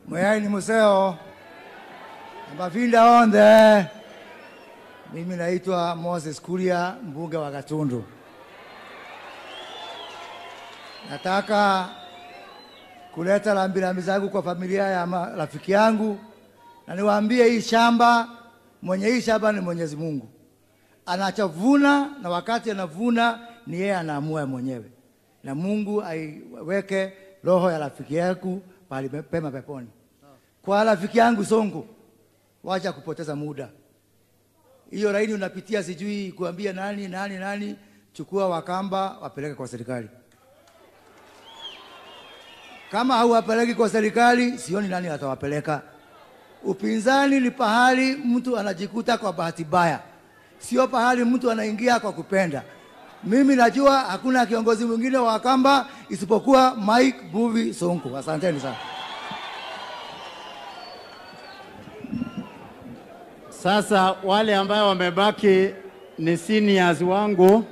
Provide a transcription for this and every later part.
Mwai ni museo. Mavinda onde. Mimi naitwa Moses Kuria, mbunge wa Gatundu. Nataka kuleta rambirambi zangu kwa familia ya rafiki yangu na niwaambie hii shamba, mwenye hii shamba ni Mwenyezi Mungu. Anachovuna na wakati anavuna ni yeye anaamua mwenyewe. Na Mungu aiweke roho ya rafiki yangu pale pema peponi. Kwa rafiki yangu Sonko, wacha kupoteza muda. Hiyo laini unapitia sijui kuambia nani, chukua Wakamba wapeleke kwa serikali. Kama hauwapeleki kwa serikali, sioni nani atawapeleka. Upinzani ni pahali mtu anajikuta kwa bahati mbaya. Sio pahali mtu anaingia kwa kupenda. Mimi najua hakuna kiongozi mwingine wa Wakamba isipokuwa Mike Mbuvi Sonko. Asanteni sana. Sasa wale ambao wamebaki ni seniors wangu,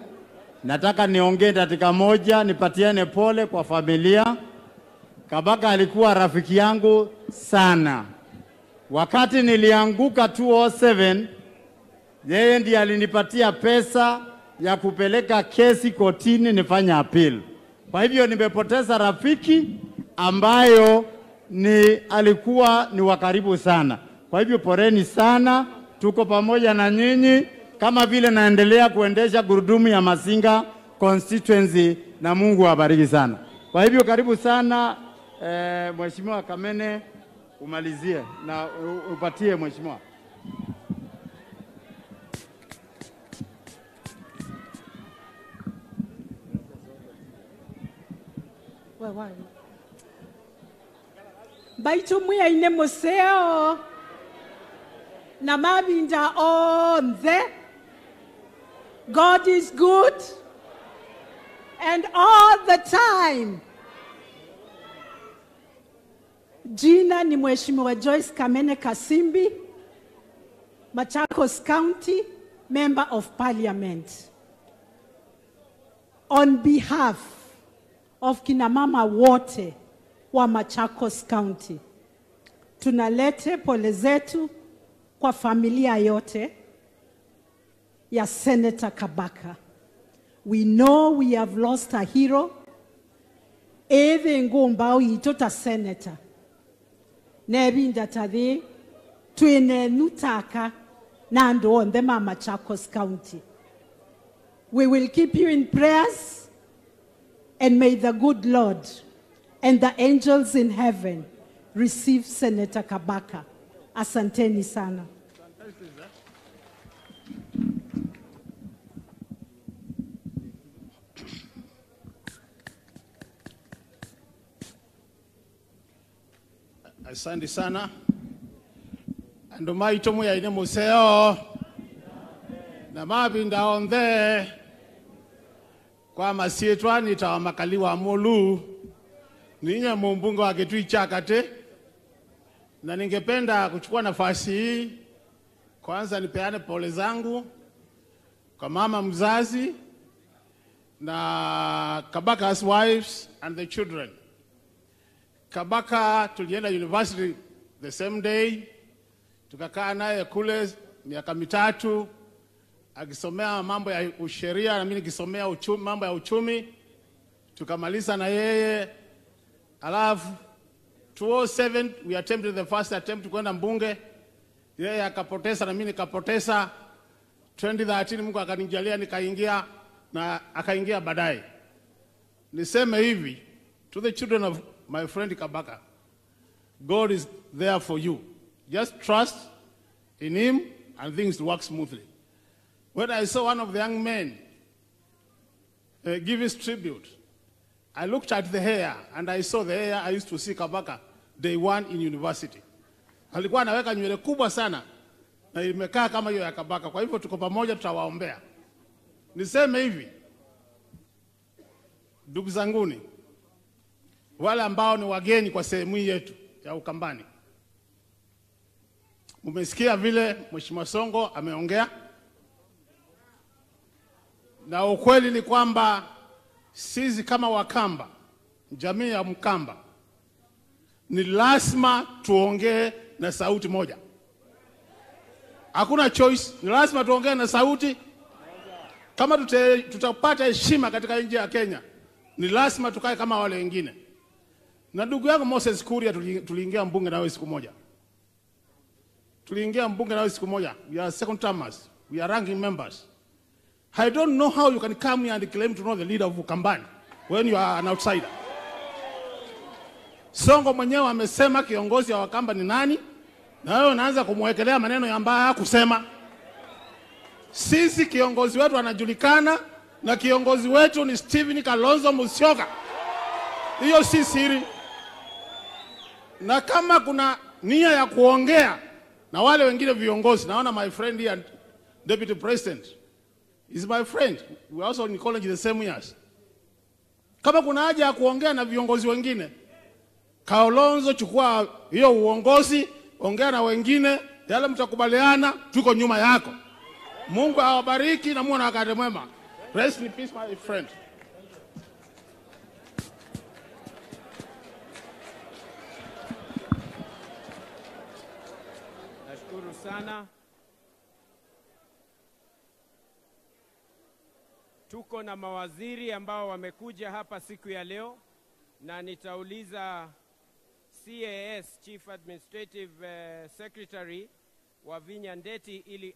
nataka niongee dakika moja, nipatiane pole kwa familia. Kabaka alikuwa rafiki yangu sana. Wakati nilianguka 2007, yeye ndiye alinipatia pesa ya kupeleka kesi kotini nifanye appeal. Kwa hivyo nimepoteza rafiki ambayo alikuwa ni wa karibu sana. Kwa hivyo poreni sana, tuko pamoja na nyinyi kama vile naendelea kuendesha gurudumu ya Masinga constituency, na Mungu awabariki sana. Kwa hivyo karibu sana Mheshimiwa Kamene, umalizie na upatie Mheshimiwa. Baitu mwe ine museo na mavinda onze. God is good and all the time. Jina ni Mheshimiwa Joyce Kamene Kasimbi, Machakos County Member of Parliament. On behalf of kinamama wote wa Machakos County, tunalete pole zetu kwa familia yote ya Senator Kabaka. We know we have lost a hero. Eve ngomba uitota senator. Nebinda tadi twene nutaka nando on the Machakos County. We will keep you in prayers, and may the good Lord and the angels in heaven receive Senator Kabaka. Asanteni sana. Asante sana. Anduma itomu ya ine museo na mabinda onde kwa masietwa nitawamakaliwa molu ninya mbunge wa Kitui Chakate, na ningependa kuchukua nafasi hii kwanza nipeane pole zangu kwa mama mzazi na Kabaka's wives and the children. Kabaka tulienda university the same day, tukakaa naye kule miaka mitatu akisomea mambo ya usheria na mimi nikisomea mambo ya uchumi, tukamaliza na yeye. Alafu 2007 we attempted the first attempt kwenda mbunge, yeye akapoteza na mimi nikapoteza. 2013 Mungu akanijalia nikaingia na akaingia baadaye. Niseme hivi to the children of my friend Kabaka, God is there for you. Just trust in him and things will work smoothly. When I saw one of the young men give his tribute, I looked at the hair and I saw the hair I used to see Kabaka day one in university. Alikuwa anaweka nywele kubwa sana na imekaa kama hiyo ya Kabaka. Kwa hivyo tuko pamoja, tutawaombea. Niseme hivi, ndugu zanguni, wale ambao ni wageni kwa sehemu hii yetu ya Ukambani, mmesikia vile Mheshimiwa Sonko ameongea, na ukweli ni kwamba sisi kama Wakamba, jamii ya Mkamba, ni lazima tuongee na sauti moja. Hakuna choice, ni lazima tuongee na sauti. Kama tutapata heshima katika nchi ya Kenya, ni lazima tukae kama wale wengine. Na ndugu yangu Moses Kuria tuliingia mbunge nawe siku moja. Tuliingia mbunge nawe siku moja. We are second termers. We are ranking members. I don't know how you can come here and claim to know the leader of Ukambani when you are an outsider. Songo mwenyewe amesema kiongozi wa Wakamba ni nani, na wewe unaanza kumwekelea maneno ambayo hakusema. Sisi kiongozi wetu anajulikana, na kiongozi wetu ni Stephen Kalonzo Musyoka. Hiyo si siri. Na kama kuna nia ya kuongea na wale wengine viongozi, naona my friend here, Deputy President, is my friend. We also in college the same years. Kama kuna haja ya kuongea na viongozi wengine, Kalonzo, chukua hiyo uongozi, ongea na wengine, yale mtakubaliana, tuko nyuma yako. Mungu awabariki na muwe na wakati mwema. Rest in peace my friend. Nashukuru sana. Tuko na mawaziri ambao wamekuja hapa siku ya leo, na nitauliza CAS, Chief Administrative Secretary Wavinya Ndeti, ili